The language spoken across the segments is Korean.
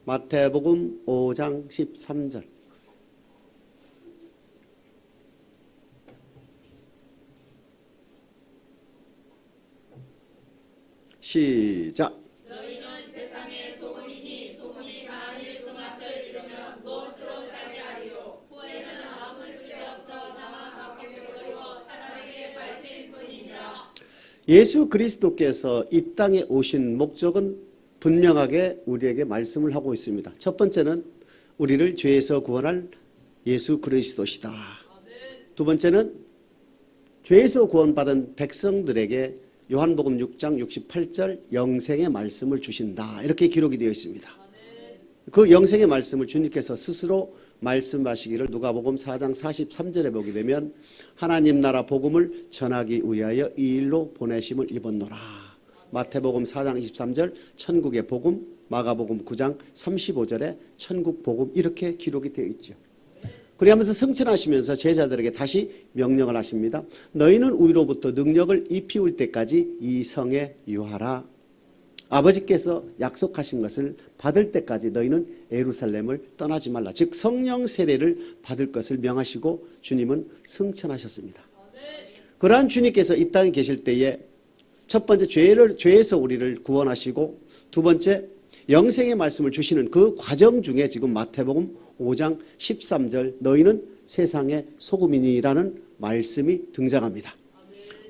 마태복음 5장 13절. 시작. 너희는 세상의 소금이니 소금이 만일 그 맛을 잃으면 무엇으로 살게 하리요. 후에는 아무 쓸데없어 다만 밖에 버리고 사람에게 밟힐 뿐이니라. 예수 그리스도께서 이 땅에 오신 목적은 분명하게 우리에게 말씀을 하고 있습니다. 첫 번째는 우리를 죄에서 구원할 예수 그리스도시다. 두 번째는 죄에서 구원받은 백성들에게 요한복음 6장 68절 영생의 말씀을 주신다. 이렇게 기록이 되어 있습니다. 그 영생의 말씀을 주님께서 스스로 말씀하시기를 누가복음 4장 43절에 보게 되면 하나님 나라 복음을 전하기 위하여 이 일로 보내심을 입었노라. 마태복음 4장 23절 천국의 복음, 마가복음 9장 35절에 천국 복음 이렇게 기록이 되어 있죠. 그리하면서 승천하시면서 제자들에게 다시 명령을 하십니다. 너희는 위로부터 능력을 입히울 때까지 이 성에 유하라. 아버지께서 약속하신 것을 받을 때까지 너희는 예루살렘을 떠나지 말라. 즉 성령 세례를 받을 것을 명하시고 주님은 승천하셨습니다. 그러한 주님께서 이 땅에 계실 때에 첫 번째 죄에서 우리를 구원하시고 두 번째 영생의 말씀을 주시는 그 과정 중에 지금 마태복음 5장 13절 너희는 세상의 소금이니라는 말씀이 등장합니다.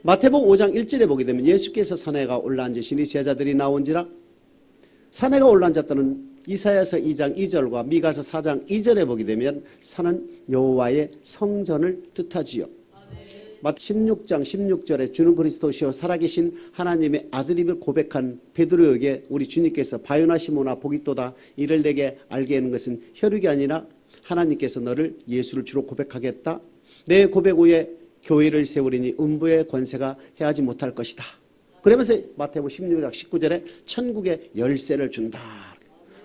마태복음 5장 1절에 보게 되면 예수께서 산에가 올라앉으시니 제자들이 나온지라. 산에가 올라앉았다는 이사야서 2장 2절과 미가서 4장 2절에 보게 되면 산은 여호와의 성전을 뜻하지요. 마태 16장 16절에 주는 그리스도시요 살아계신 하나님의 아들임을 고백한 베드로에게 우리 주님께서 바요나 시모나 복이 또다 이를 내게 알게 하는 것은 혈육이 아니라 하나님께서 너를 예수를 주로 고백하겠다. 내 고백 후에 교회를 세우리니 음부의 권세가 해하지 못할 것이다. 그러면서 마태복음 16장 19절에 천국의 열쇠를 준다.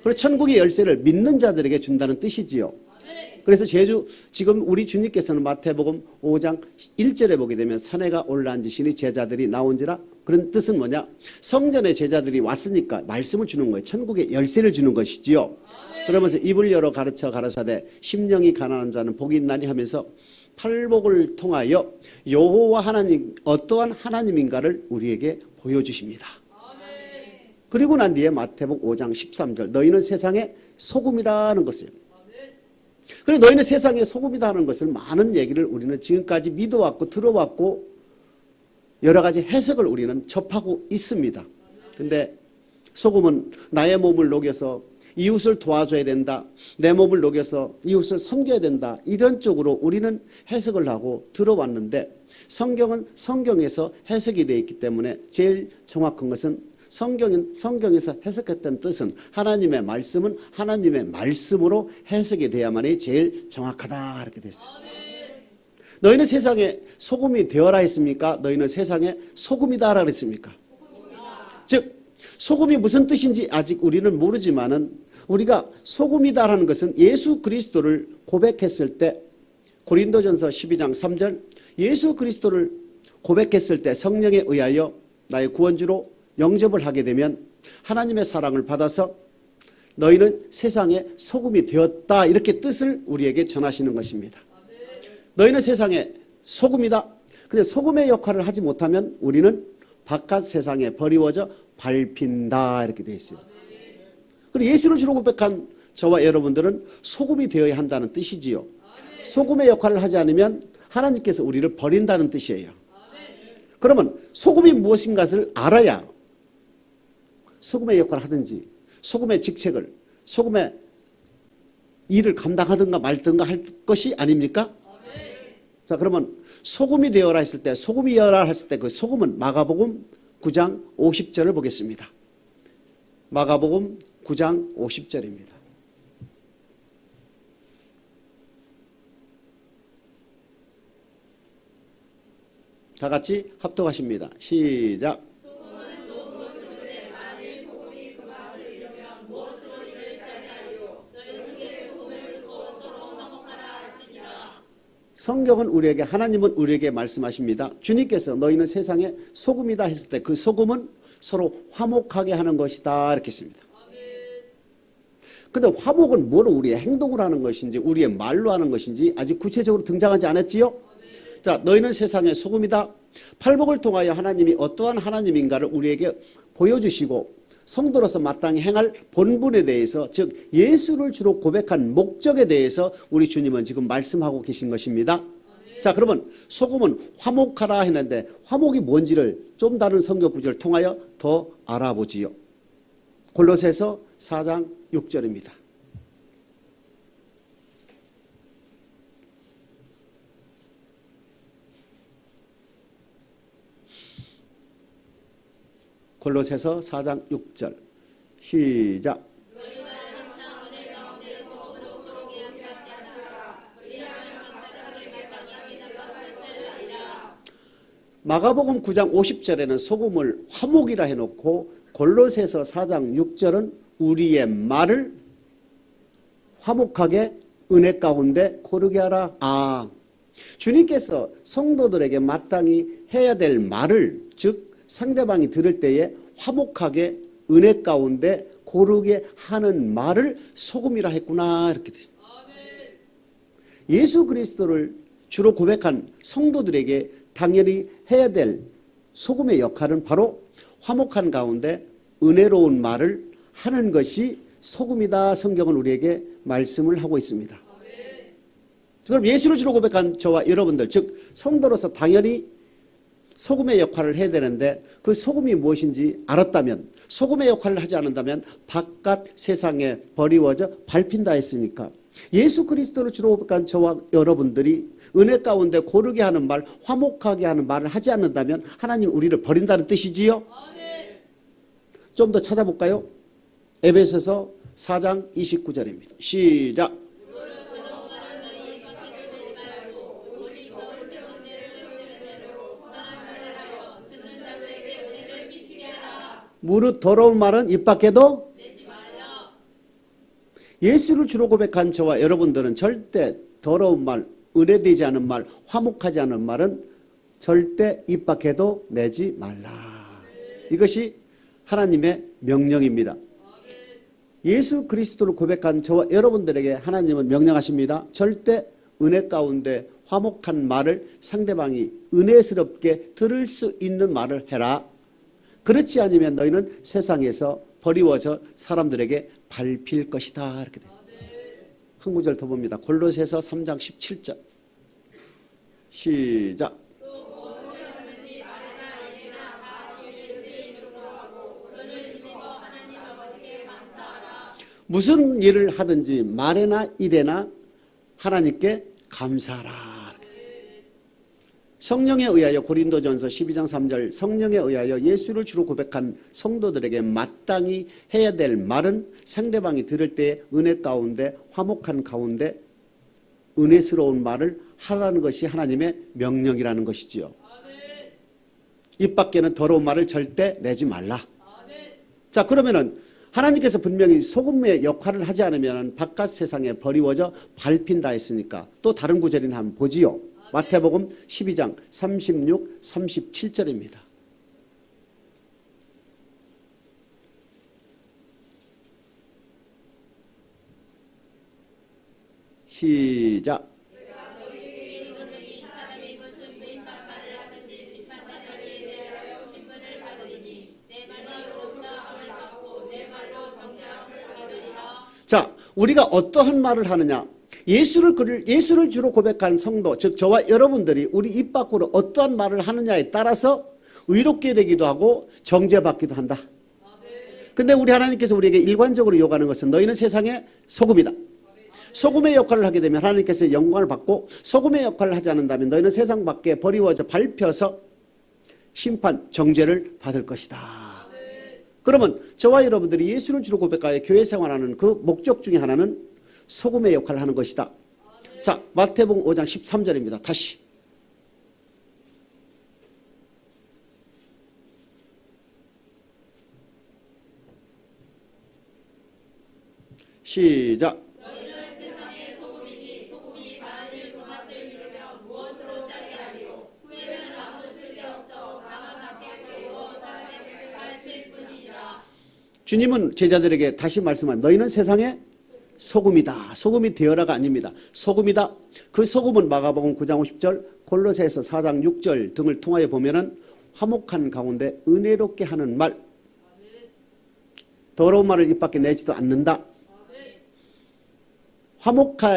그리고 천국의 열쇠를 믿는 자들에게 준다는 뜻이지요. 그래서 지금 우리 주님께서는 마태복음 5장 1절에 보게 되면 산에가 올라앉으시니 제자들이 나온지라. 그런 뜻은 뭐냐? 성전에 제자들이 왔으니까 말씀을 주는 거예요. 천국의 열쇠를 주는 것이지요. 그러면서 입을 열어 가르쳐 가라사대 심령이 가난한 자는 복이 있나니 하면서 팔복을 통하여 여호와 하나님 어떠한 하나님인가를 우리에게 보여주십니다. 그리고 난 뒤에 마태복음 5장 13절 너희는 세상의 소금이라는 것을. 그래 너희는 세상의 소금이다 하는 것을 많은 얘기를 우리는 지금까지 믿어왔고 들어왔고 여러 가지 해석을 우리는 접하고 있습니다. 근데 소금은 나의 몸을 녹여서 이웃을 도와줘야 된다. 내 몸을 녹여서 이웃을 섬겨야 된다. 이런 쪽으로 우리는 해석을 하고 들어왔는데 성경은 성경에서 해석이 되어 있기 때문에 제일 정확한 것은 성경에서 해석했던 뜻은 하나님의 말씀은 하나님의 말씀으로 해석이 돼야만이 제일 정확하다 이렇게 됐어요. 너희는 세상에 소금이 되어라 했습니까? 너희는 세상에 소금이다 그랬습니까? 즉 소금이 무슨 뜻인지 아직 우리는 모르지만은 우리가 소금이다라는 것은 예수 그리스도를 고백했을 때 고린도전서 12장 3절 예수 그리스도를 고백했을 때 성령에 의하여 나의 구원주로 영접을 하게 되면 하나님의 사랑을 받아서 너희는 세상에 소금이 되었다 이렇게 뜻을 우리에게 전하시는 것입니다. 너희는 세상에 소금이다. 근데 소금의 역할을 하지 못하면 우리는 바깥 세상에 버리워져 밟힌다 이렇게 되어 있어요. 그리고 예수를 주로 고백한 저와 여러분들은 소금이 되어야 한다는 뜻이지요. 소금의 역할을 하지 않으면 하나님께서 우리를 버린다는 뜻이에요. 그러면 소금이 무엇인가를 알아야 소금의 역할을 하든지 소금의 직책을 소금의 일을 감당하든가 말든가 할 것이 아닙니까? 자 그러면 소금이 되어라 했을 때 소금이 되어라 했을 때 그 소금은 마가복음 9장 50절을 보겠습니다. 마가복음 9장 50절입니다. 다 같이 합독하십니다. 시작. 소금은 좋은 것이오되 만일 소금이 그 맛을 잃으면 무엇으로 이를 살게 하리요. 너희 중에 소금을 두고 서로 화목하라 하시니라. 성경은 우리에게 하나님은 우리에게 말씀하십니다. 주님께서 너희는 세상에 소금이다 했을 때 그 소금은 서로 화목하게 하는 것이다 이렇게 했습니다. 근데 화목은 뭐로 우리의 행동을 하는 것인지 우리의 말로 하는 것인지 아주 구체적으로 등장하지 않았지요? 자, 너희는 세상의 소금이다. 팔복을 통하여 하나님이 어떠한 하나님인가를 우리에게 보여주시고 성도로서 마땅히 행할 본분에 대해서, 즉 예수를 주로 고백한 목적에 대해서 우리 주님은 지금 말씀하고 계신 것입니다. 자, 그러면 소금은 화목하라 했는데 화목이 뭔지를 좀 다른 성경 구절을 통하여 더 알아보지요. 골로새서 4장 6절입니다. 골로새서 4장 6절 시작. 마가복음 9장 50절에는 소금을 화목이라 해놓고 골로새서 4장 6절은 우리의 말을 화목하게 은혜 가운데 고르게 하라. 아, 주님께서 성도들에게 마땅히 해야 될 말을, 즉 상대방이 들을 때에 화목하게 은혜 가운데 고르게 하는 말을 소금이라 했구나, 이렇게 됐습니다. 예수 그리스도를 주로 고백한 성도들에게 당연히 해야 될 소금의 역할은 바로 화목한 가운데 은혜로운 말을 하는 것이 소금이다. 성경은 우리에게 말씀을 하고 있습니다. 그럼 예수를 주로 고백한 저와 여러분들, 즉 성도로서 당연히 소금의 역할을 해야 되는데 그 소금이 무엇인지 알았다면, 소금의 역할을 하지 않는다면 바깥 세상에 버리워져 밟힌다 했으니까 예수 그리스도를 주로 고백한 저와 여러분들이 은혜 가운데 고르게 하는 말, 화목하게 하는 말을 하지 않는다면 하나님 우리를 버린다는 뜻이지요? 좀 더 찾아볼까요? 에베소서 4장 29절입니다. 시작. 무릇 더러운 말은 입 밖에도 예수를 주로 고백한 저와 여러분들은 절대 더러운 말, 은혜되지 않은 말, 화목하지 않은 말은 절대 입 밖에도 내지 말라. 이것이 하나님의 명령입니다. 예수 그리스도를 고백한 저와 여러분들에게 하나님은 명령하십니다. 절대 은혜 가운데 화목한 말을 상대방이 은혜스럽게 들을 수 있는 말을 해라. 그렇지 않으면 너희는 세상에서 버리워져 사람들에게 밟힐 것이다. 이렇게 돼요. 한 구절 더 봅니다. 골로새서 3장 17절 시작. 무슨 일을 하든지 말에나 일에나 하나님께 감사하라. 성령에 의하여 고린도전서 12장 3절 성령에 의하여 예수를 주로 고백한 성도들에게 마땅히 해야 될 말은 상대방이 들을 때 은혜 가운데 화목한 가운데 은혜스러운 말을 하라는 것이 하나님의 명령이라는 것이지요. 입 밖에는 더러운 말을 절대 내지 말라. 자, 그러면은 하나님께서 분명히 소금의 역할을 하지 않으면 바깥 세상에 버리워져 밟힌다 했으니까 또 다른 구절이나 한번 보지요. 마태복음 12장 36, 37절입니다. 시작. 자, 우리가 어떠한 말을 하느냐? 예수를 주로 고백한 성도, 즉 저와 여러분들이 우리 입 밖으로 어떠한 말을 하느냐에 따라서 의롭게 되기도 하고 정죄받기도 한다. 근데 우리 하나님께서 우리에게 일관적으로 요구하는 것은 너희는 세상의 소금이다. 소금의 역할을 하게 되면 하나님께서 영광을 받고, 소금의 역할을 하지 않는다면 너희는 세상 밖에 버리워져 밟혀서 심판, 정죄를 받을 것이다. 그러면 저와 여러분들이 예수를 주로 고백하여 교회 생활하는 그 목적 중에 하나는 소금의 역할을 하는 것이다. 자, 마태복음 5장 13절입니다. 다시. 시작. 너희는 세상의 소금이니 소금이 만일 그 맛을 잃으면 무엇으로 짜게 하리요? 후에는 아무 쓸데없어 다만 밖에 버리고 사람에게 밟힐 뿐이니라. 주님은 제자들에게 다시 말씀합니다. 너희는 세상의 소금이다. 소금이 되어라가 아닙니다. 소금이다. 그 소금은 마가복음 9장 50절, 골로새서 4장 6절 등을 통하여 보면은 화목한 가운데 은혜롭게 하는 말, 더러운 말을 입 밖에 내지도 않는다.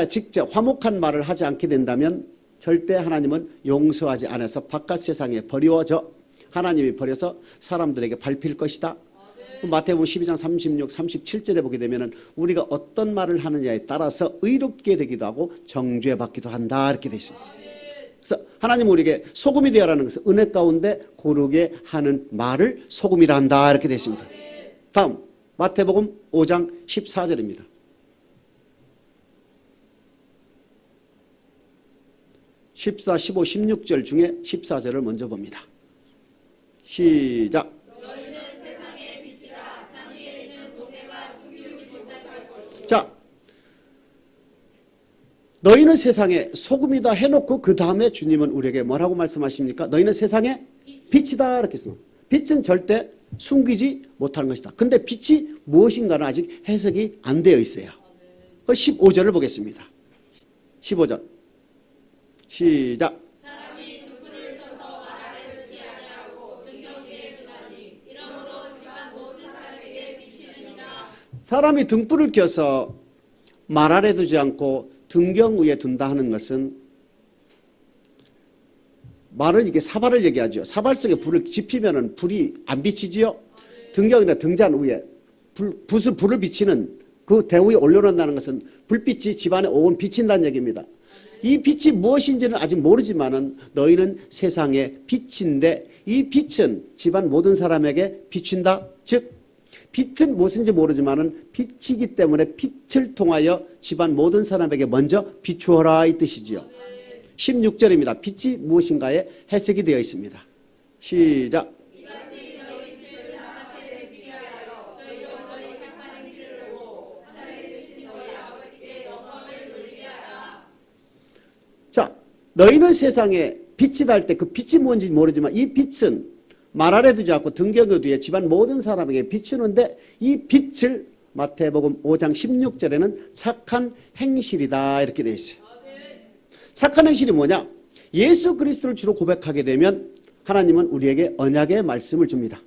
직접 화목한 말을 하지 않게 된다면 절대 하나님은 용서하지 않아서 바깥 세상에 버리워져 하나님이 버려서 사람들에게 밟힐 것이다. 마태복음 12장 36, 37절에 보게 되면 우리가 어떤 말을 하느냐에 따라서 의롭게 되기도 하고 정죄받기도 한다 이렇게 되어 있습니다. 그래서 하나님은 우리에게 소금이 되어라는 것은 은혜 가운데 고르게 하는 말을 소금이라 한다 이렇게 되어 있습니다. 다음 마태복음 5장 14절입니다. 14, 15, 16절 중에 14절을 먼저 봅니다. 시작. 너희는 세상의 빛이라. 산 위에 있는 동네가 숨기우지 못할 것이요. 자, 너희는 세상에 소금이다 해놓고 그 다음에 주님은 우리에게 뭐라고 말씀하십니까? 너희는 세상의 빛이다 이렇게 했습니다. 빛은 절대 숨기지 못하는 것이다. 근데 빛이 무엇인가는 아직 해석이 안 되어 있어요. 15절을 보겠습니다. 15절 시작. 사람이 등불을 켜서 말 아래 두지 아니하고 등경 위에 두나니 이러므로 집안 모든 사람에게 비치느니라. 사람이 등불을 켜서 말 아래 두지 않고 등경 위에 둔다 하는 것은 말은 이게 사발을 얘기하죠. 사발 속에 불을 지피면은 불이 안 비치지요. 등경이나 등잔 위에 불을 비치는 그 대우에 올려놓는다는 것은 불빛이 집안에 온 비친다는 얘기입니다. 이 빛이 무엇인지는 아직 모르지만은 너희는 세상의 빛인데 이 빛은 집안 모든 사람에게 비춘다. 즉 빛은 무엇인지 모르지만은 빛이기 때문에 빛을 통하여 집안 모든 사람에게 먼저 비추어라 이 뜻이지요. 16절입니다. 빛이 무엇인가에 해석이 되어 있습니다. 시작. 이같이 너희 빛을 사람에게 비치게 하여 저희로 너희 착한 행실을 보고 하늘에 계신 너희 아버지께 영광을 돌리게 하라. 자, 너희는 세상에 빛이다 할 때 그 빛이 뭔지 모르지만 이 빛은 말 아래 두지 않고 등경의 뒤에 집안 모든 사람에게 비추는데 이 빛을 마태복음 5장 16절에는 착한 행실이다 이렇게 되어 있어요. 착한 행실이 뭐냐? 예수 그리스도를 주로 고백하게 되면 하나님은 우리에게 언약의 말씀을 줍니다.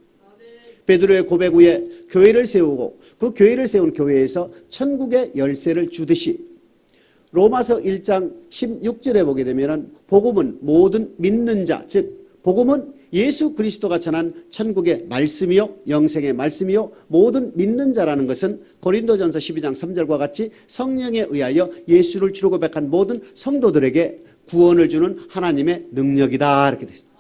베드로의 고백 후에 교회를 세우고 그 교회를 세운 교회에서 천국의 열쇠를 주듯이 로마서 1장 16절에 보게 되면 복음은 모든 믿는 자, 즉 복음은 예수 그리스도가 전한 천국의 말씀이요 영생의 말씀이요 모든 믿는 자라는 것은 고린도전서 12장 3절과 같이 성령에 의하여 예수를 주로 고백한 모든 성도들에게 구원을 주는 하나님의 능력이다 이렇게 되어 있습니다.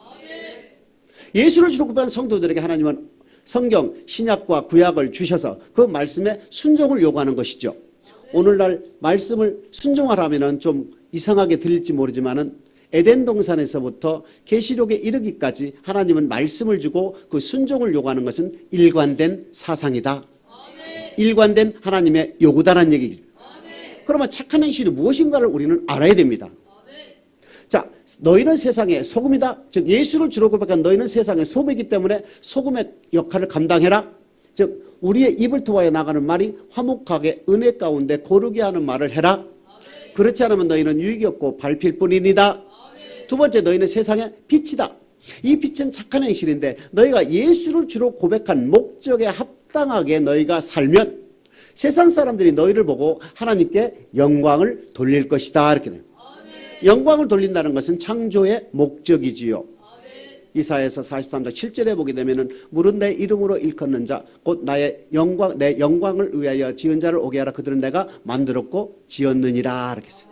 예수를 주로 고백한 성도들에게 하나님은 성경 신약과 구약을 주셔서 그 말씀에 순종을 요구하는 것이죠. 오늘날 말씀을 순종하라면 좀 이상하게 들릴지 모르지만은 에덴 동산에서부터 계시록에 이르기까지 하나님은 말씀을 주고 그 순종을 요구하는 것은 일관된 사상이다. 일관된 하나님의 요구다라는 얘기입니다. 그러면 착한 행실이 무엇인가를 우리는 알아야 됩니다. 자, 너희는 세상의 소금이다. 즉 예수를 주로 고백한 너희는 세상의 소금이기 때문에 소금의 역할을 감당해라. 즉 우리의 입을 통하여 나가는 말이 화목하게 은혜 가운데 고르게 하는 말을 해라. 그렇지 않으면 너희는 유익이 없고 밟힐 뿐이니다. 두 번째, 너희는 세상의 빛이다. 이 빛은 착한 행실인데 너희가 예수를 주로 고백한 목적에 합당하게 너희가 살면 세상 사람들이 너희를 보고 하나님께 영광을 돌릴 것이다 이렇게 돼요. 영광을 돌린다는 것은 창조의 목적이지요. 이사야서 43장 7절에 보게 되면은 물은 내 이름으로 일컫는 자 곧 나의 영광 내 영광을 위하여 지은 자를 오게 하라. 그들은 내가 만들었고 지었느니라 이렇게 했어요.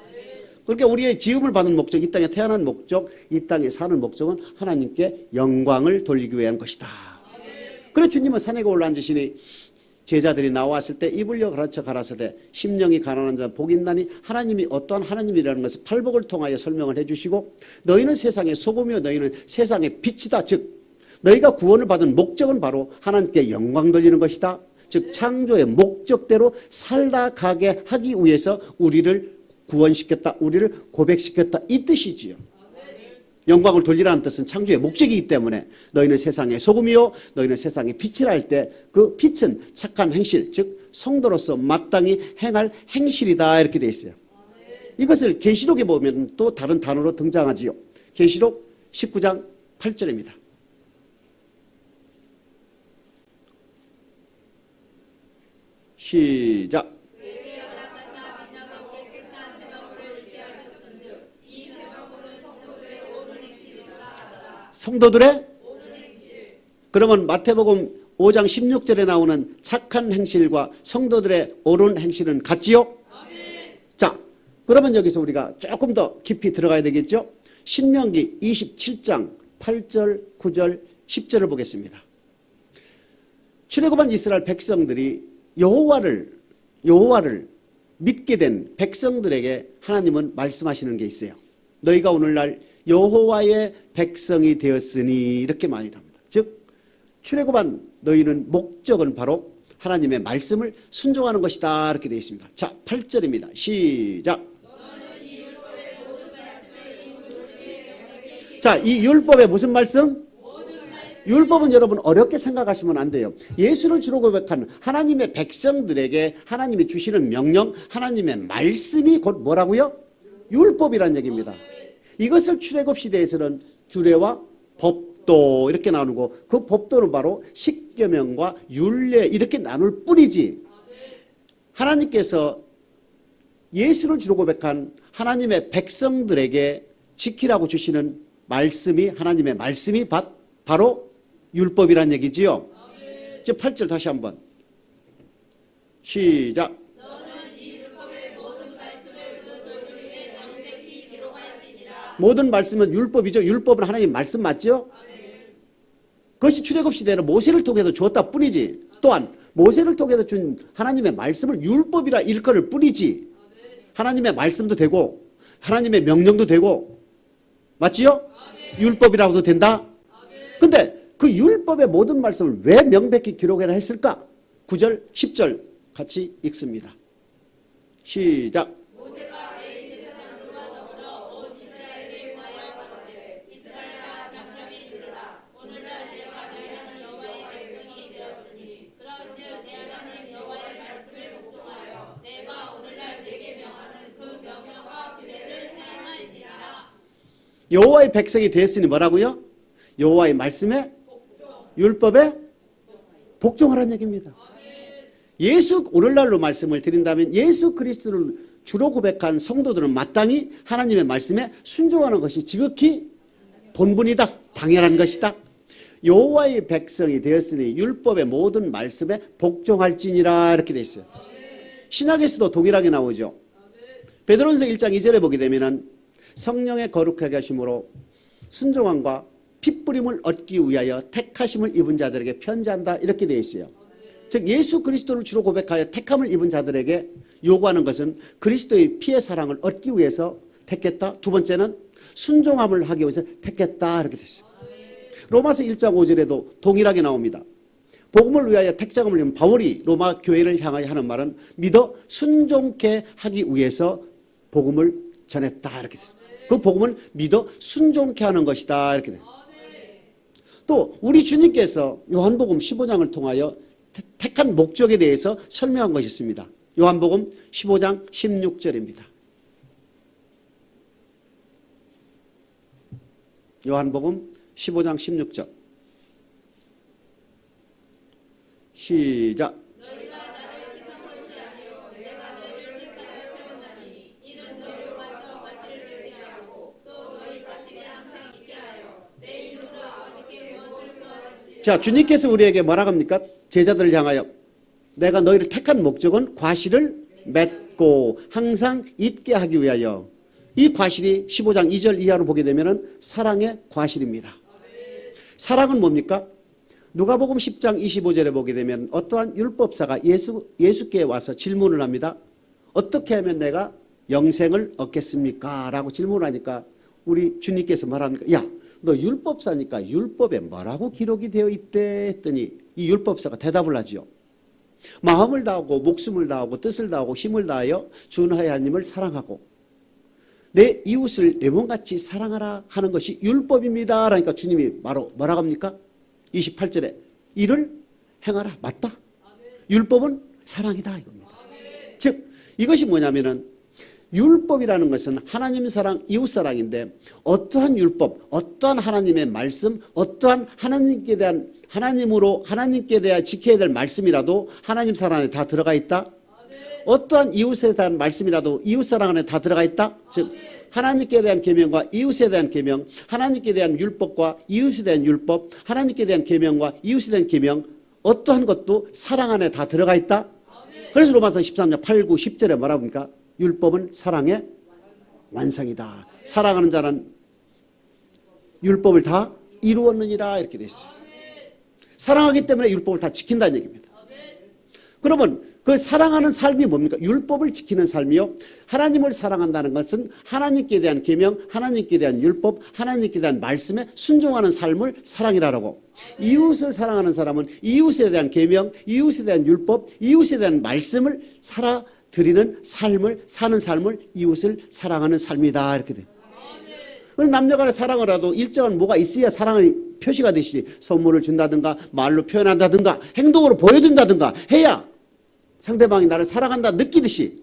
그러니까 우리의 지음을 받은 목적, 이 땅에 태어난 목적, 이 땅에 사는 목적은 하나님께 영광을 돌리기 위한 것이다. 그래서 주님은 산에 올라앉으시니 제자들이 나왔을 때 입을려 가르쳐 가라사대 심령이 가난한 자 복이 있나니 하나님이 어떠한 하나님이라는 것을 팔복을 통하여 설명을 해주시고 너희는 세상의 소금이요 너희는 세상의 빛이다. 즉 너희가 구원을 받은 목적은 바로 하나님께 영광 돌리는 것이다. 즉 창조의 목적대로 살아가게 하기 위해서 우리를 구원시켰다. 우리를 고백시켰다. 이 뜻이지요. 영광을 돌리라는 뜻은 창조의 목적이기 때문에 너희는 세상의 소금이요 너희는 세상의 빛이라 할 때 그 빛은 착한 행실 즉 성도로서 마땅히 행할 행실이다 이렇게 되어 있어요. 이것을 계시록에 보면 또 다른 단어로 등장하지요. 계시록 19장 8절입니다. 시작. 성도들의 그러면 마태복음 5장 16절에 나오는 착한 행실과 성도들의 옳은 행실은 같지요? 자, 그러면 여기서 우리가 조금 더 깊이 들어가야 되겠죠? 신명기 27장 8절, 9절, 10절을 보겠습니다. 출애굽한 이스라엘 백성들이 여호와를 믿게 된 백성들에게 하나님은 말씀하시는 게 있어요. 너희가 오늘날 여호와의 백성이 되었으니 이렇게 말을 합니다. 즉 출애굽한 너희는 목적은 바로 하나님의 말씀을 순종하는 것이다 이렇게 되어 있습니다. 자, 8절입니다. 시작. 자, 이 율법의 무슨 말씀? 율법은 여러분 어렵게 생각하시면 안 돼요. 예수를 주로 고백한 하나님의 백성들에게 하나님이 주시는 명령, 하나님의 말씀이 곧 뭐라고요? 율법이란 얘기입니다. 이것을 출애굽 시대에서는 규례와 법도 이렇게 나누고 그 법도는 바로 십계명과 율례 이렇게 나눌 뿐이지 하나님께서 예수를 주로 고백한 하나님의 백성들에게 지키라고 주시는 말씀이 하나님의 말씀이 바로 율법이란 얘기지요. 이제 8절 다시 한번 시작. 모든 말씀은 율법이죠. 율법은 하나님 말씀 맞죠? 그것이 출애굽 시대는 모세를 통해서 주었다 뿐이지 또한 모세를 통해서 준 하나님의 말씀을 율법이라 일컬을 뿐이지 하나님의 말씀도 되고 하나님의 명령도 되고 맞지요? 율법이라고도 된다. 근데 그 율법의 모든 말씀을 왜 명백히 기록해라 했을까? 9절 10절 같이 읽습니다. 시작. 여호와의 백성이 되었으니 뭐라고요? 여호와의 말씀에 율법에 복종하라는 얘기입니다. 예수 오늘날로 말씀을 드린다면 예수 그리스도를 주로 고백한 성도들은 마땅히 하나님의 말씀에 순종하는 것이 지극히 본분이다. 당연한 것이다. 여호와의 백성이 되었으니 율법의 모든 말씀에 복종할지니라 이렇게 돼 있어요. 신약에서도 동일하게 나오죠. 베드로전서 1장 2절에 보게 되면은 성령의 거룩하게 하심으로 순종함과 핏부림을 얻기 위하여 택하심을 입은 자들에게 편지한다 이렇게 되어 있어요. 즉 예수 그리스도를 주로 고백하여 택함을 입은 자들에게 요구하는 것은 그리스도의 피의 사랑을 얻기 위해서 택했다. 두 번째는 순종함을 하기 위해서 택했다 이렇게 됐어요. 로마서 1장 5절에도 동일하게 나옵니다. 복음을 위하여 택정함을 입은 바울이 로마 교회를 향하여 하는 말은 믿어 순종케 하기 위해서 복음을 전했다 이렇게 됐어요. 그 복음을 믿어 순종케 하는 것이다 이렇게 돼요. 또 우리 주님께서 요한복음 15장을 통하여 택한 목적에 대해서 설명한 것이 있습니다. 요한복음 15장 16절입니다. 요한복음 15장 16절 시작. 자, 주님께서 우리에게 뭐라고 합니까? 제자들을 향하여 내가 너희를 택한 목적은 과실을 맺고 항상 있게 하기 위하여. 이 과실이 15장 2절 이하로 보게 되면 사랑의 과실입니다. 사랑은 뭡니까? 누가복음 10장 25절에 보게 되면 어떠한 율법사가 예수께 와서 질문을 합니다. 어떻게 하면 내가 영생을 얻겠습니까? 라고 질문하니까 우리 주님께서 말합니까? 야, 너 율법사니까 율법에 뭐라고 기록이 되어 있대 했더니 이 율법사가 대답을 하지요. 마음을 다하고 목숨을 다하고 뜻을 다하고 힘을 다하여 주 너의 하나님을 사랑하고 내 이웃을 내 몸같이 사랑하라 하는 것이 율법입니다. 그러니까 주님이 바로 뭐라고 합니까? 28절에 이를 행하라. 맞다. 율법은 사랑이다 이겁니다. 즉 이것이 뭐냐면은 율법이라는 것은 하나님 사랑, 이웃 사랑인데 어떠한 율법, 어떠한 하나님의 말씀, 어떠한 하나님께 대한 하나님께 대한 지켜야 될 말씀이라도 하나님 사랑 안에 다 들어가 있다. 어떠한 이웃에 대한 말씀이라도 이웃 사랑 안에 다 들어가 있다. 즉 하나님께 대한 계명과 이웃에 대한 계명, 하나님께 대한 율법과 이웃에 대한 율법, 하나님께 대한 계명과 이웃에 대한 계명, 어떠한 것도 사랑 안에 다 들어가 있다. 그래서 로마서 13장 8, 9, 10절에 뭐라고 합니까? 율법은 사랑의 완성이다. 사랑하는 자는 율법을 다 이루었느니라 이렇게 되어 있어요. 사랑하기 때문에 율법을 다 지킨다는 얘기입니다. 그러면 그 사랑하는 삶이 뭡니까? 율법을 지키는 삶이요. 하나님을 사랑한다는 것은 하나님께 대한 계명, 하나님께 대한 율법, 하나님께 대한 말씀에 순종하는 삶을 사랑이라고. 이웃을 사랑하는 사람은 이웃에 대한 계명, 이웃에 대한 율법, 이웃에 대한 말씀을 드리는 삶을 사는 삶을 이웃을 사랑하는 삶이다 이렇게 돼요. 남녀간의 사랑을 하도 일정한 뭐가 있어야 사랑의 표시가 되시지. 선물을 준다든가 말로 표현한다든가 행동으로 보여준다든가 해야 상대방이 나를 사랑한다 느끼듯이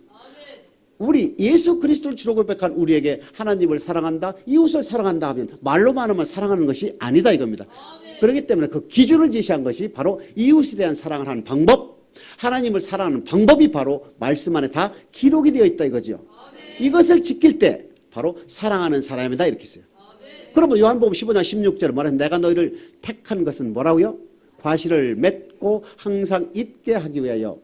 우리 예수 그리스도를 주로 고백한 우리에게 하나님을 사랑한다, 이웃을 사랑한다 하면 말로만 하면 사랑하는 것이 아니다 이겁니다. 그렇기 때문에 그 기준을 제시한 것이 바로 이웃에 대한 사랑을 하는 방법, 하나님을 사랑하는 방법이 바로 말씀 안에 다 기록이 되어 있다 이거죠. 이것을 지킬 때 바로 사랑하는 사람이다 이렇게 했어요. 그러면 요한복음 15장 16절에 말하면 내가 너희를 택한 것은 뭐라고요? 과실을 맺고 항상 잊게 하기 위하여.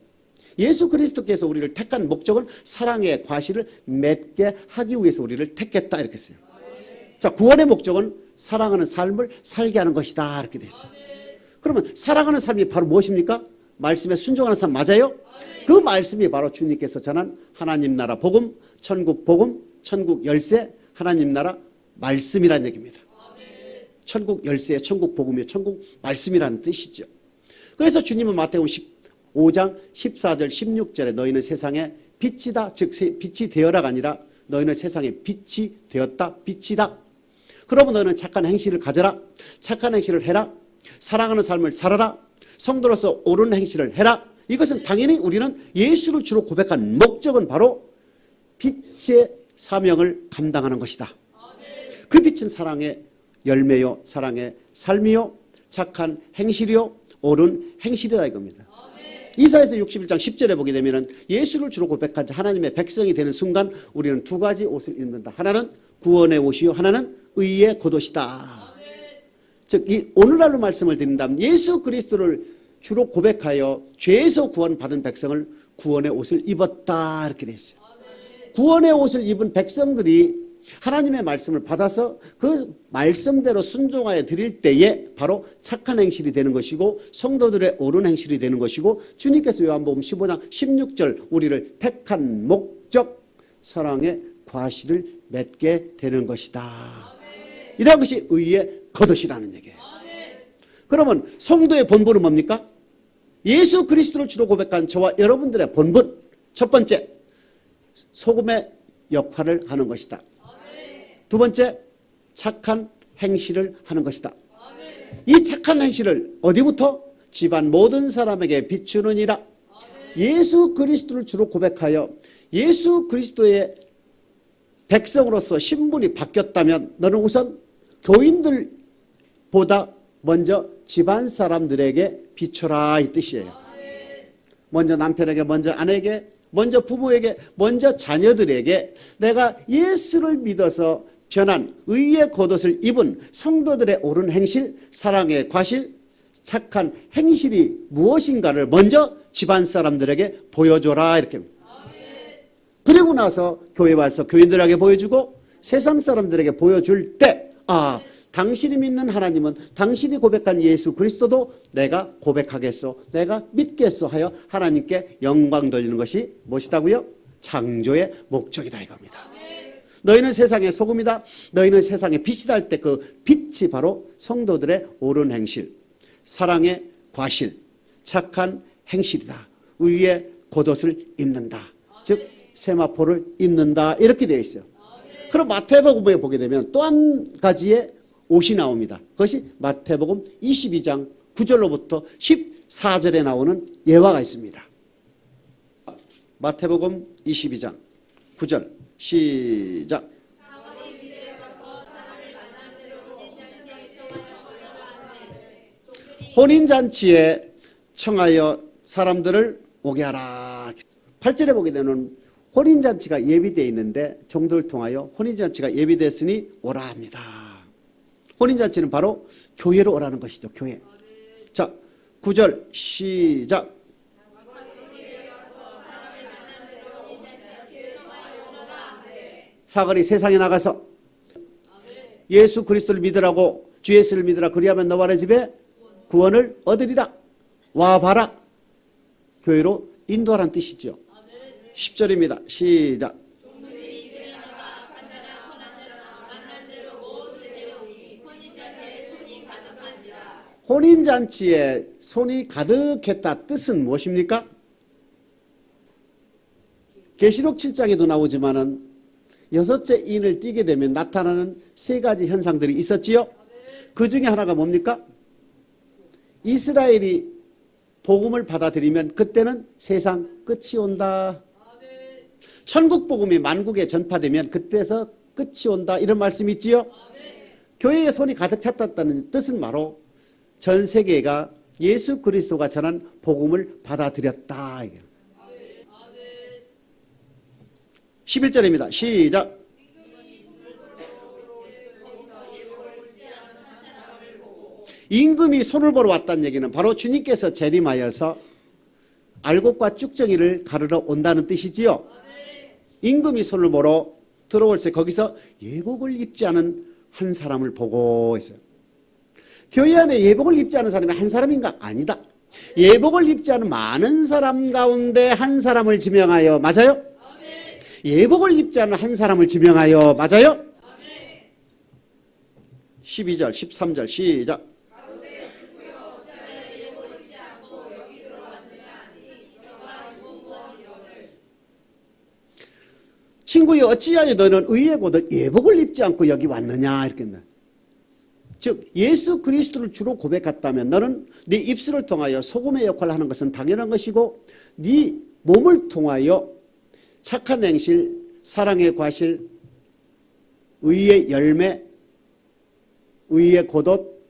예수 그리스도께서 우리를 택한 목적은 사랑의 과실을 맺게 하기 위해서 우리를 택했다 이렇게 했어요. 자, 구원의 목적은 사랑하는 삶을 살게 하는 것이다 이렇게 돼 있어요. 그러면 사랑하는 삶이 바로 무엇입니까? 말씀에 순종하는 삶 맞아요? 그 말씀이 바로 주님께서 전한 하나님 나라 복음, 천국 복음, 천국 열쇠, 하나님 나라 말씀이라는 얘기입니다. 천국 열쇠, 천국 복음이 천국 말씀이라는 뜻이죠. 그래서 주님은 마태복음 15장 14절 16절에 너희는 세상의 빛이다. 즉 빛이 되어라가 아니라 너희는 세상의 빛이 되었다. 빛이다. 그러면 너희는 착한 행실을 가져라. 착한 행실을 해라. 사랑하는 삶을 살아라. 성도로서 옳은 행실을 해라. 이것은 당연히 우리는 예수를 주로 고백한 목적은 바로 빛의 사명을 감당하는 것이다. 그 빛은 사랑의 열매요, 사랑의 삶이요, 착한 행실이요, 옳은 행실이다 이겁니다. 이사야서 61장 10절에 보게 되면 예수를 주로 고백한 하나님의 백성이 되는 순간 우리는 두 가지 옷을 입는다. 하나는 구원의 옷이요, 하나는 의의 겉옷이다. 즉 이 오늘날로 말씀을 드린다면 예수 그리스도를 주로 고백하여 죄에서 구원받은 백성을 구원의 옷을 입었다 이렇게 돼 있어요. 구원의 옷을 입은 백성들이 하나님의 말씀을 받아서 그 말씀대로 순종하여 드릴 때에 바로 착한 행실이 되는 것이고 성도들의 옳은 행실이 되는 것이고 주님께서 요한복음 15장 16절 우리를 택한 목적 사랑의 과실을 맺게 되는 것이다. 이런 것이 의의 겉옷이라는 얘기예요. 그러면 성도의 본분은 뭡니까? 예수 그리스도를 주로 고백한 저와 여러분들의 본분 첫 번째 소금의 역할을 하는 것이다. 두 번째 착한 행실을 하는 것이다. 이 착한 행실을 어디부터? 집안 모든 사람에게 비추느니라. 예수 그리스도를 주로 고백하여 예수 그리스도의 백성으로서 신분이 바뀌었다면 너는 우선 교인들보다 먼저 집안 사람들에게 비춰라 이 뜻이에요. 먼저 남편에게, 먼저 아내에게, 먼저 부모에게, 먼저 자녀들에게 내가 예수를 믿어서 변한 의의 겉옷을 입은 성도들의 옳은 행실, 사랑의 과실, 착한 행실이 무엇인가를 먼저 집안 사람들에게 보여줘라 이렇게. 그리고 나서 교회 와서 교인들에게 보여주고 세상 사람들에게 보여줄 때 당신이 믿는 하나님은 당신이 고백한 예수 그리스도도 내가 고백하겠소, 내가 믿겠소 하여 하나님께 영광 돌리는 것이 무엇이다고요? 창조의 목적이다 이겁니다. 너희는 세상의 소금이다. 너희는 세상의 빛이다 할 때 그 빛이 바로 성도들의 옳은 행실, 사랑의 과실, 착한 행실이다. 의의 겉옷을 입는다. 즉 세마포를 입는다 이렇게 되어 있어요. 그럼 마태복음에 보게 되면 또 한 가지의 옷이 나옵니다. 그것이 마태복음 22장 9절로부터 14절에 나오는 예화가 있습니다. 마태복음 22장 9절 시작. 혼인잔치에 청하여 사람들을 오게 하라. 8절에 보게 되면 혼인잔치가 예비되어 있는데 종들을 통하여 혼인잔치가 예비됐으니 오라 합니다. 혼인잔치는 바로 교회로 오라는 것이죠. 교회. 자, 9절 시작. 사거리 세상에 나가서 예수 그리스도를 믿으라고 주 예수를 믿으라 그리하면 너와 내 집에 구원을 얻으리라. 와봐라. 교회로 인도하라는 뜻이죠. 10절입니다. 시작. 혼인잔치에 손이 가득했다 뜻은 무엇입니까? 계시록 7장에도 나오지만은 여섯째 인을 띄게 되면 나타나는 세 가지 현상들이 있었지요. 그 중에 하나가 뭡니까? 이스라엘이 복음을 받아들이면 그때는 세상 끝이 온다. 천국 복음이 만국에 전파되면 그때서 끝이 온다. 이런 말씀이 있지요. 교회에 손이 가득 찼다는 뜻은 바로 전 세계가 예수 그리스도가 전한 복음을 받아들였다. 11절입니다. 시작. 임금이 손을 보러 왔다는 얘기는 바로 주님께서 재림하여서 알곡과 쭉정이를 가르러 온다는 뜻이지요. 임금이 손을 보러 들어올 때 거기서 예복을 입지 않은 한 사람을 보고 있어요. 교회 안에 예복을 입지 않은 사람이 한 사람인가? 아니다. 예복을 입지 않은 많은 사람 가운데 한 사람을 지명하여, 맞아요? 예복을 입지 않은 한 사람을 지명하여, 맞아요? 12절 13절 시작. 친구여 어찌하여 너는 의에 고도 예복을 입지 않고 여기 왔느냐 이렇게 했나. 즉 예수 그리스도를 주로 고백했다면 너는 네 입술을 통하여 소금의 역할을 하는 것은 당연한 것이고 네 몸을 통하여 착한 행실, 사랑의 과실, 의의 열매, 의의 겉옷,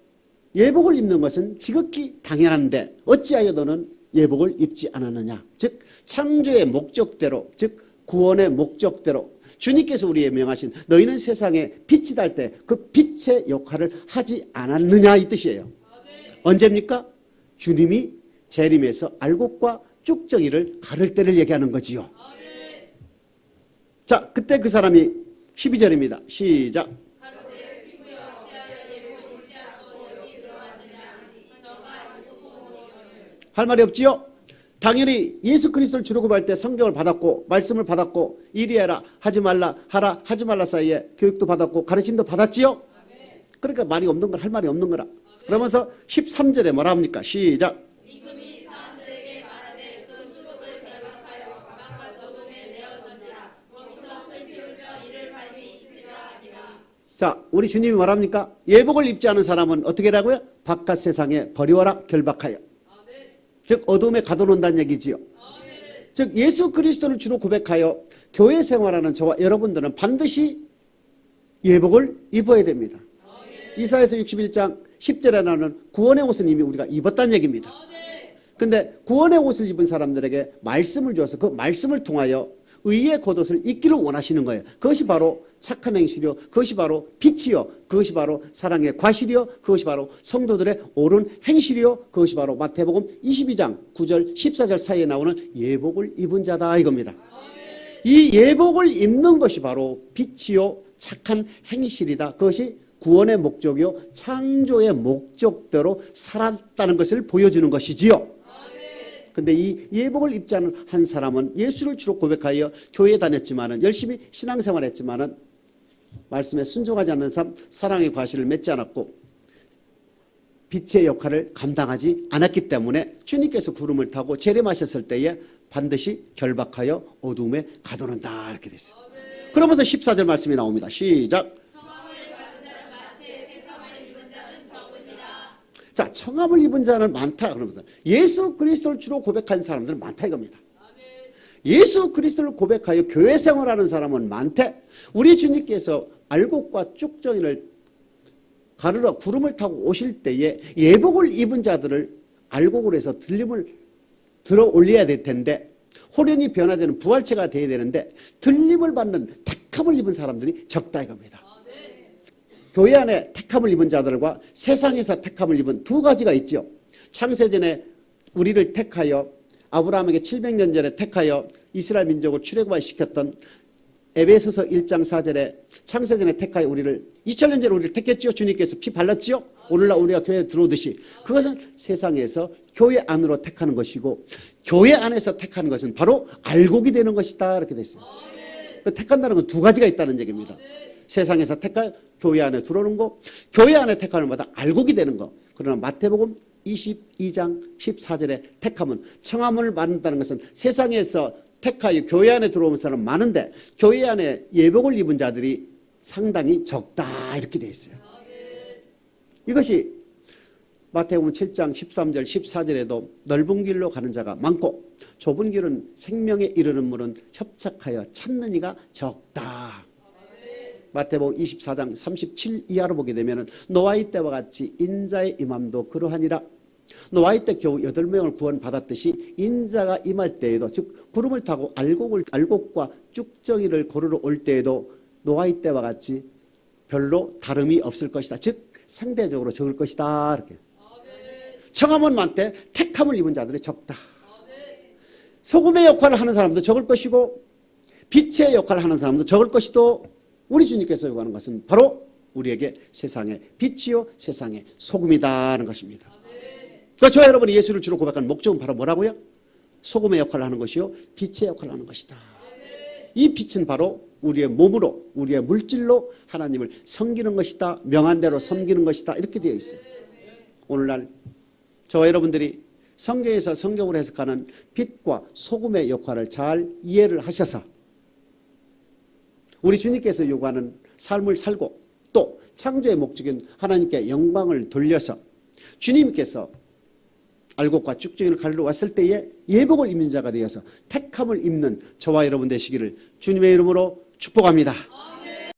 예복을 입는 것은 지극히 당연한데 어찌하여 너는 예복을 입지 않았느냐. 즉 창조의 목적대로, 즉 구원의 목적대로 주님께서 우리에게 명하신 너희는 세상에 빛이 달 때 그 빛의 역할을 하지 않았느냐 이 뜻이에요. 언제입니까? 주님이 재림해서 알곡과 쭉정이를 가를 때를 얘기하는 거지요. 자, 그때 그 사람이 12절입니다. 시작. 할 말이 없지요? 당연히 예수 그리스도를 주로 고백할 때 성경을 받았고 말씀을 받았고 이리 해라 하지 말라 하라 하지 말라 사이에 교육도 받았고 가르침도 받았지요. 그러니까 말이 없는 걸 할 말이 없는 거라. 그러면서 13절에 뭐라 합니까? 시작. 임금이 사람들에게 말하되 그 수족을 결박하여 바깥 어둠에 내어 던지라. 거기서 슬피 울며 이를 밟이 있으리라 하니라. 자, 우리 주님이 뭐랍니까? 예복을 입지 않은 사람은 어떻게 하라고요? 바깥 세상에 버리워라 결박하여. 즉 어둠에 가둬놓는다는 얘기지요. 즉 예수 그리스도를 주로 고백하여 교회 생활하는 저와 여러분들은 반드시 예복을 입어야 됩니다. 이사야서 61장 10절에 나오는 구원의 옷은 이미 우리가 입었다는 얘기입니다. 그런데 구원의 옷을 입은 사람들에게 말씀을 주어서 그 말씀을 통하여 의의 겉옷을 입기를 원하시는 거예요. 그것이 바로 착한 행실이요, 그것이 바로 빛이요, 그것이 바로 사랑의 과실이요, 그것이 바로 성도들의 옳은 행실이요, 그것이 바로 마태복음 22장 9절 14절 사이에 나오는 예복을 입은 자다 이겁니다. 이 예복을 입는 것이 바로 빛이요 착한 행실이다. 그것이 구원의 목적이요 창조의 목적대로 살았다는 것을 보여주는 것이지요. 근데 이 예복을 입지 않은 한 사람은 예수를 주로 고백하여 교회에 다녔지만은 열심히 신앙생활했지만은 말씀에 순종하지 않는 삶, 사랑의 과실을 맺지 않았고 빛의 역할을 감당하지 않았기 때문에 주님께서 구름을 타고 재림하셨을 때에 반드시 결박하여 어둠에 가두는다 이렇게 됐어요. 그러면서 14절 말씀이 나옵니다. 시작. 자, 청함을 입은 자는 많다 그러면서 예수 그리스도를 주로 고백하는 사람들은 많다 이겁니다. 예수 그리스도를 고백하여 교회 생활하는 사람은 많대. 우리 주님께서 알곡과 쭉정이를 가르러 구름을 타고 오실 때에 예복을 입은 자들을 알곡으로 해서 들림을 들어 올려야 될 텐데, 호련히 변화되는 부활체가 되어야 되는데 들림을 받는 택함을 입은 사람들이 적다 이겁니다. 교회 안에 택함을 입은 자들과 세상에서 택함을 입은 두 가지가 있죠. 창세전에 우리를 택하여 아브라함에게 700년 전에 택하여 이스라엘 민족을 출애굽시켰던 에베소서 1장 4절에 창세전에 택하여 우리를 2000년 전에 우리를 택했죠. 주님께서 피 발랐죠. 오늘날 우리가 교회에 들어오듯이 그것은 세상에서 교회 안으로 택하는 것이고, 교회 안에서 택하는 것은 바로 알곡이 되는 것이다 이렇게 돼 있어요. 택한다는 건 두 가지가 있다는 얘기입니다. 세상에서 택하여 교회 안에 들어오는 거, 교회 안에 택하는 것마다 알곡이 되는 거. 그러나 마태복음 22장 14절에 택함은 청함을 받는다는 것은 세상에서 택하여 교회 안에 들어오는 사람은 많은데 교회 안에 예복을 입은 자들이 상당히 적다 이렇게 되어 있어요. 이것이 마태복음 7장 13절 14절에도 넓은 길로 가는 자가 많고 좁은 길은 생명에 이르는 문은 협착하여 찾는 이가 적다. 마태복음 24장 37 이하로 보게 되면 노아의 때와 같이 인자의 임함도 그러하니라. 노아의 때 겨우 8명을 구원받았듯이 인자가 임할 때에도, 즉 구름을 타고 알곡과 쭉정이를 고르러 올 때에도 노아의 때와 같이 별로 다름이 없을 것이다. 즉 상대적으로 적을 것이다. 이렇게. 청함은 많대 택함을 입은 자들이 적다. 소금의 역할을 하는 사람도 적을 것이고 빛의 역할을 하는 사람도 적을 것이도, 우리 주님께서 요구하는 것은 바로 우리에게 세상의 빛이요 세상의 소금이다는 것입니다. 그러니까 저와 여러분이 예수를 주로 고백하는 목적은 바로 뭐라고요? 소금의 역할을 하는 것이요 빛의 역할을 하는 것이다. 이 빛은 바로 우리의 몸으로, 우리의 물질로 하나님을 섬기는 것이다. 명한대로 섬기는 것이다. 이렇게 되어 있어요. 오늘날 저와 여러분들이 성경에서 성경으로 해석하는 빛과 소금의 역할을 잘 이해를 하셔서 우리 주님께서 요구하는 삶을 살고 또 창조의 목적인 하나님께 영광을 돌려서 주님께서 알곡과 쭉정이를 가르러 왔을 때에 예복을 입는 자가 되어서 택함을 입는 저와 여러분 되시기를 주님의 이름으로 축복합니다.